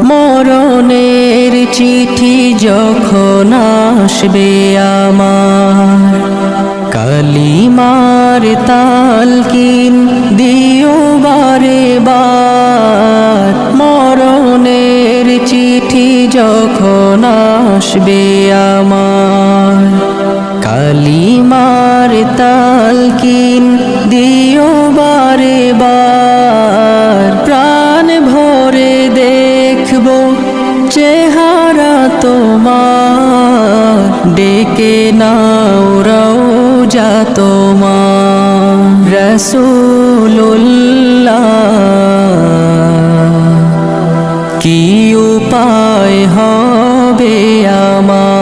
মরণের চিঠি যখন আসবে আমার, কালিমার তালকিন দিও বারে বার। মরণের চিঠি যখন আসবে আমার, কালিমার তালকিন দিও বারে বার। প্রাণ ভরে দেখব চেহারা তোমার, ডেকে নাও রওজা তোমার। রাসূলুল্লাহ কি উপায় হবে আমার,